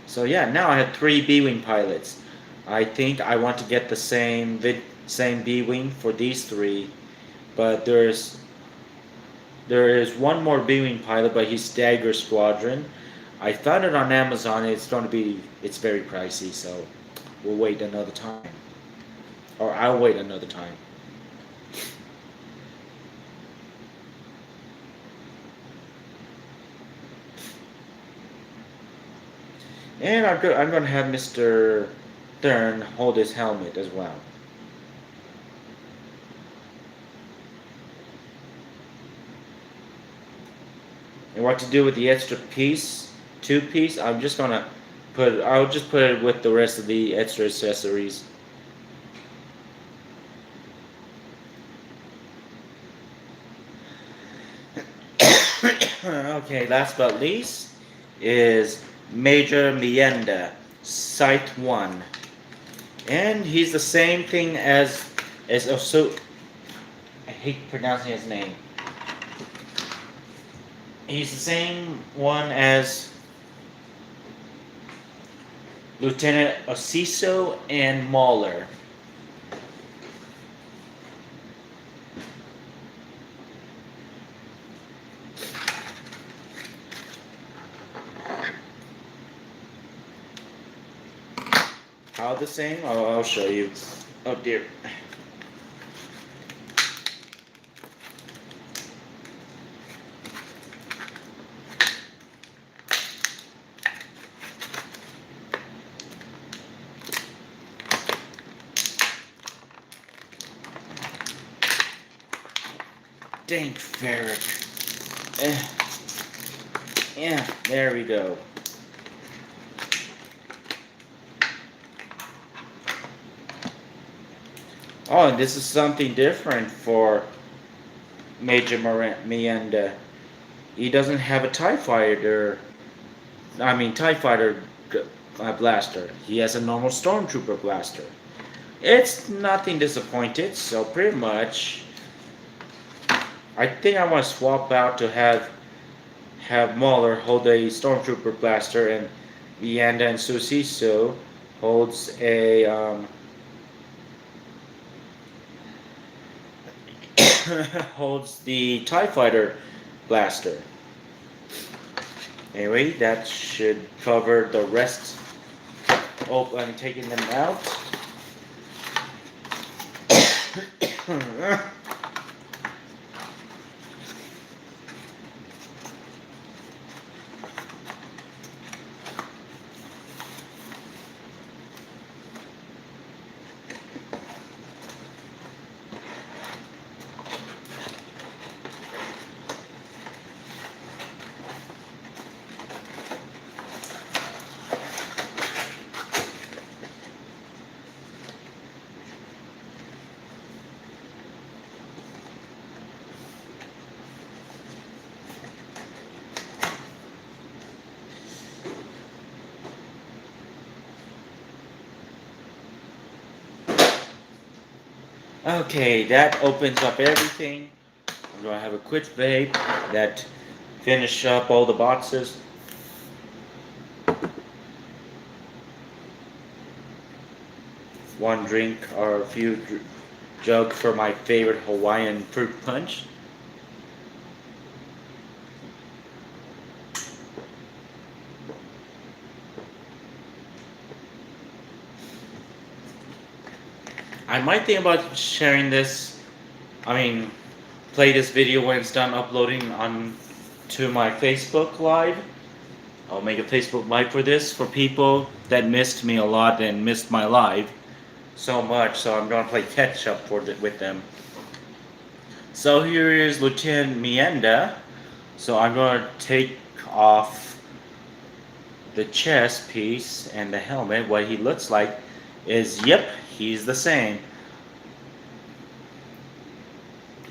So yeah, now I have three B-wing pilots. I think I want to get the same B-wing for these three, but there is one more B-wing pilot, but he's Stagger Squadron. I found it on Amazon. It's very pricey, so we'll wait another time, or I'll wait another time. And I'm gonna have Mr. Thurn hold his helmet as well. And what to do with the extra piece, two piece? I'll just put it with the rest of the extra accessories. Okay, last but least is Major Mienda, Site 1. And he's the same thing as Osu. I hate pronouncing his name. He's the same one as Lieutenant Osiso and Mahler. How the same? Oh, I'll show you. Oh dear. Dang ferret. Yeah, there we go. Oh, and this is something different for Major Miranda. He doesn't have a TIE fighter. TIE fighter blaster. He has a normal Stormtrooper blaster. It's nothing disappointed, so pretty much I think I want to swap out to have Mahler hold a Stormtrooper blaster and Vianda and Susiso holds a holds the TIE Fighter blaster. Anyway, that should cover the rest. Oh, I'm taking them out. Okay, that opens up everything. I'm gonna have a quick vape that finish up all the boxes. One drink or a few jug for my favorite Hawaiian fruit punch. I might think about sharing this. Play this video when it's done uploading on to my Facebook Live. I'll make a Facebook Live for this for people that missed me a lot and missed my live so much. So I'm gonna play catch up with them. So here is Lieutenant Mienda. So I'm gonna take off the chest piece and the helmet. What he looks like is, yep, he's the same.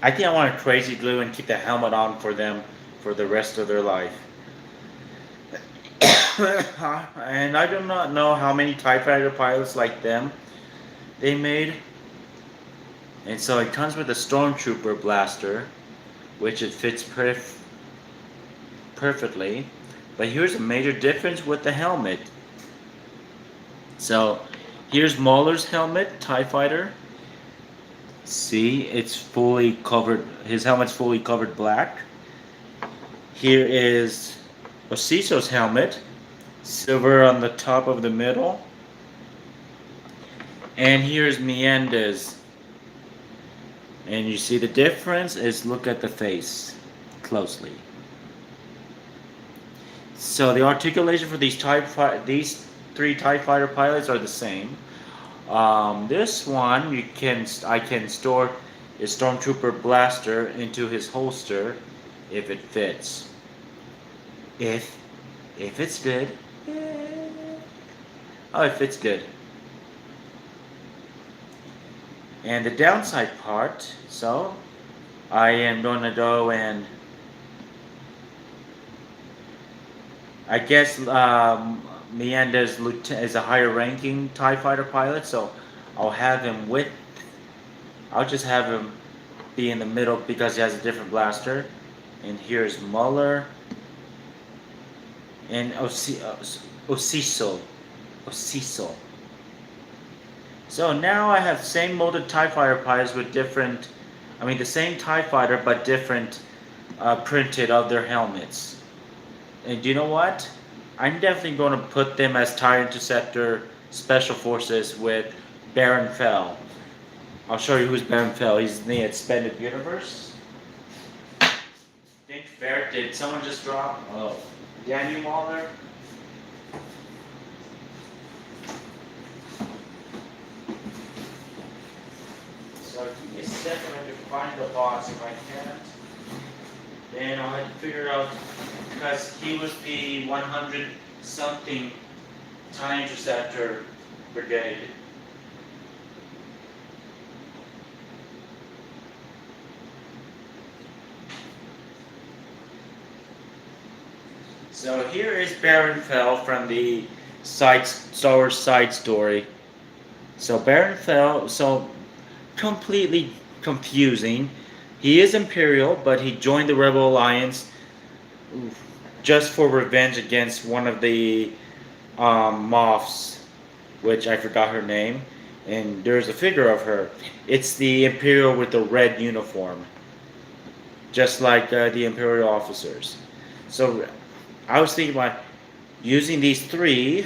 I think I want to crazy glue and keep the helmet on for them for the rest of their life. And I do not know how many TIE Fighter pilots like them they made. And so it comes with a Stormtrooper blaster, which it fits perfectly. But here's a major difference with the helmet. So here's Mauler's helmet, TIE Fighter. See, it's fully covered, his helmet's fully covered black. Here is Osiso's helmet, silver on the top of the middle. And here's Mienda's. And you see the difference is look at the face closely. So the articulation for these three TIE Fighter pilots are the same. This one I can store a Stormtrooper blaster into his holster if it fits. If it's good. Oh, it fits good. And the downside part, so I am going to go and I guess Miranda is a higher ranking TIE Fighter pilot, so I'll have him with. I'll just have him be in the middle because he has a different blaster. And here's Muller and Osiso. Osiso. So now I have same molded TIE Fighter pilots with different, the same TIE Fighter but different printed of their helmets. And you know what? I'm definitely going to put them as TIE Interceptor Special Forces with Baron Fell. I'll show you who's Baron Fell. He's in the Expanded Universe. Did someone just drop? Oh. Daniel Mahler? So give me a second to find the boss if I can't. Then I'll have to figure out, because he was the 100 something TIE Interceptor Brigade. So here is Baron Fell from the Star Wars side story. So Baron Fell, so completely confusing. He is Imperial, but he joined the Rebel Alliance just for revenge against one of the Moffs, which I forgot her name. And there's a figure of her. It's the Imperial with the red uniform, just like the Imperial officers. So I was thinking about using these three,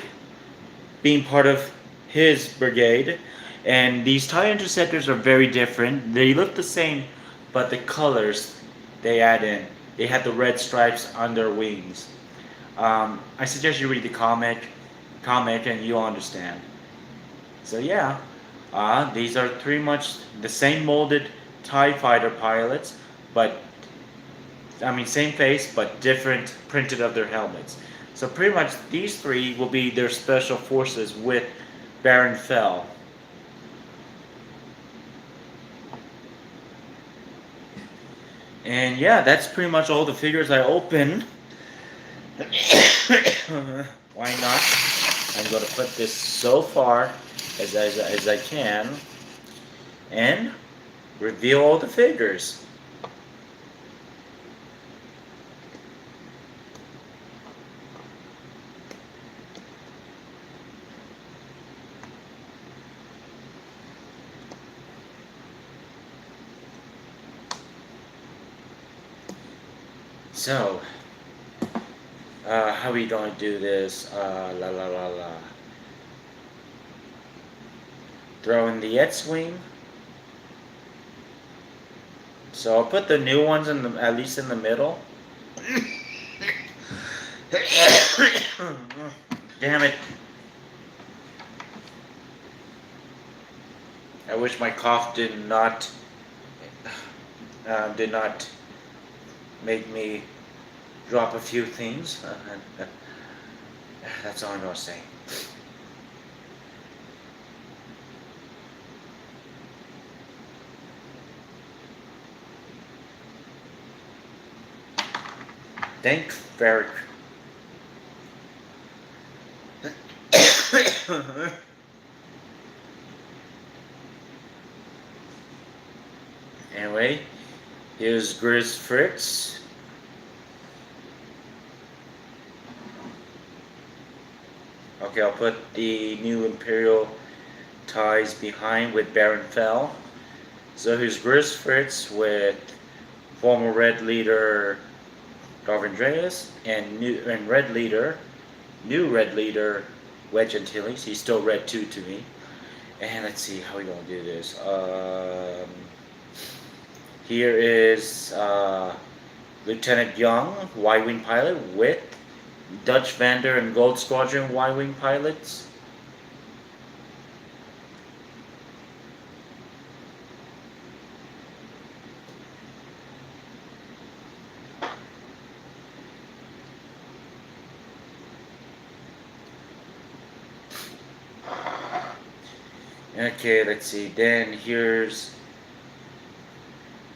being part of his brigade. And these TIE Interceptors are very different. They look the same, but the colors they add in. They have the red stripes on their wings. I suggest you read the comic, and you'll understand. So yeah, these are pretty much the same molded TIE Fighter pilots, but same face, but different printed of their helmets. So pretty much these three will be their special forces with Baron Fell. And yeah, that's pretty much all the figures I opened. Why not? I'm going to put this so far as I can and reveal all the figures. So, how are we going to do this? Throw in the X-Wing. So I'll put the new ones at least in the middle. Damn it. I wish my cough did not make me drop a few things. That's all I'm going to say. Thank very. Anyway, here's Grizz Fritz. Okay, I'll put the new Imperial ties behind with Baron Fell. So here's Grizz Fritz with former Red Leader Darth Andreas and new Red Leader Wedge Antilles. He's still Red 2 to me. And let's see how we gonna do this. Here is Lieutenant Young, Y-wing pilot with Dutch Vander and Gold Squadron Y-wing pilots. Okay, let's see. Then here's.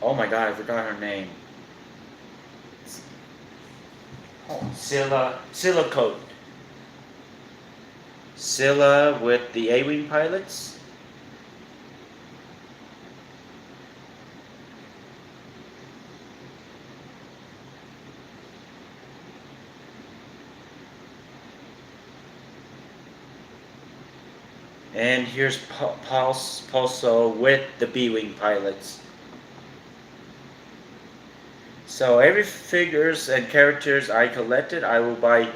Oh my god, I forgot her name. Oh, Scylla Coat. Scylla with the A-wing pilots. And here's Pulso with the B-wing pilots. So every figures and characters I collected, I will buy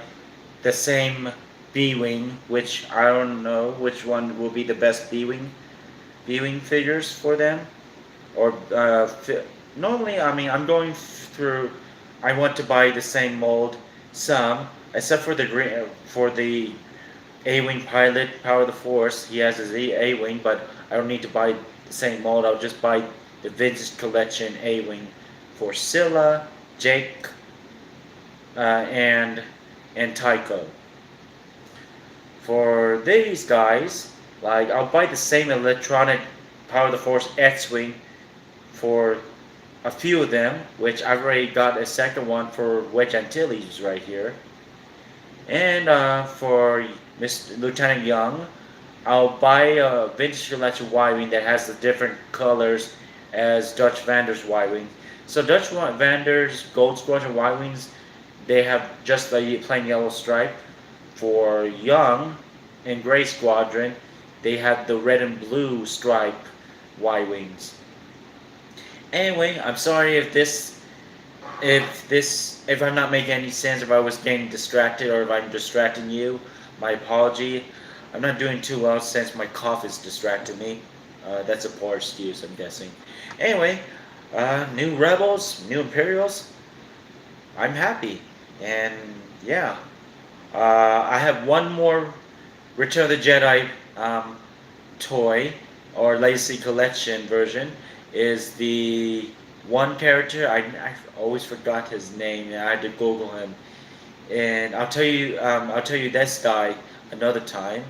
the same B-wing, which I don't know which one will be the best B-wing figures for them. Or normally, I mean, I'm going through. I want to buy the same mold, some, except for the green for the A-wing pilot, Power of the Force. He has his A-wing, but I don't need to buy the same mold. I'll just buy the Vintage Collection A-wing for Scylla, Jake, and Tycho. For these guys, like I'll buy the same electronic Power of the Force X-wing for a few of them, which I've already got a second one for Wedge Antilles right here. And for Lieutenant Young, I'll buy a Vintage Collection Y-wing that has the different colors as Dutch Vander's Y-wing. So Dutch Vander's Gold Squadron Y-wings, they have just the plain yellow stripe. For Young and Gray Squadron, they have the red and blue stripe Y-wings. Anyway, I'm sorry if I'm not making any sense, if I was getting distracted or if I'm distracting you. My apology. I'm not doing too well since my cough is distracting me. That's a poor excuse, I'm guessing. Anyway, new Rebels, new Imperials. I'm happy, and yeah. I have one more Return of the Jedi toy or Legacy Collection version. Is the one character I always forgot his name. I had to Google him, and I'll tell you this guy another time.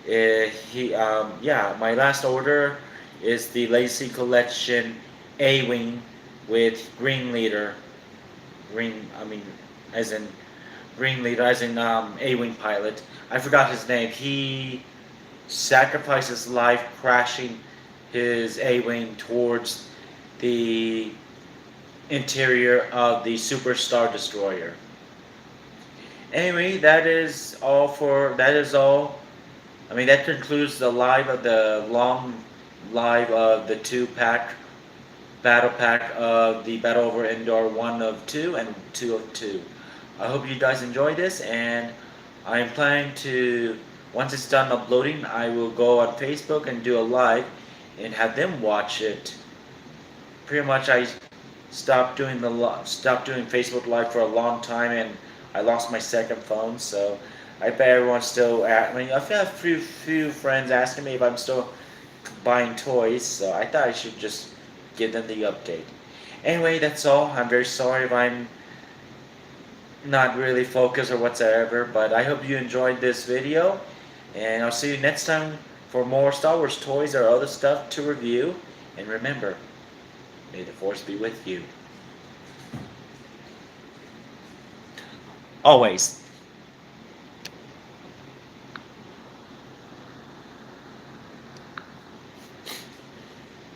My last order is the Legacy Collection A-wing with Green Leader, as in Green Leader, as in A-wing pilot. I forgot his name. He sacrificed his life crashing his A-wing towards the interior of the Super Star Destroyer. Anyway, that is all. I mean, that concludes the long live of the battle pack of the Battle over Endor 1 of 2 and 2 of 2. I hope you guys enjoy this, and I'm planning to, once it's done uploading, I will go on Facebook and do a live and have them watch it. Pretty much, I stopped doing Facebook Live for a long time, and I lost my second phone. So I bet everyone's still at. I mean, I've had a few friends asking me if I'm still buying toys, so I thought I should just give them the update. Anyway, that's all. I'm very sorry if I'm not really focused or whatsoever, but I hope you enjoyed this video, and I'll see you next time for more Star Wars toys or other stuff to review. And remember, may the Force be with you. always.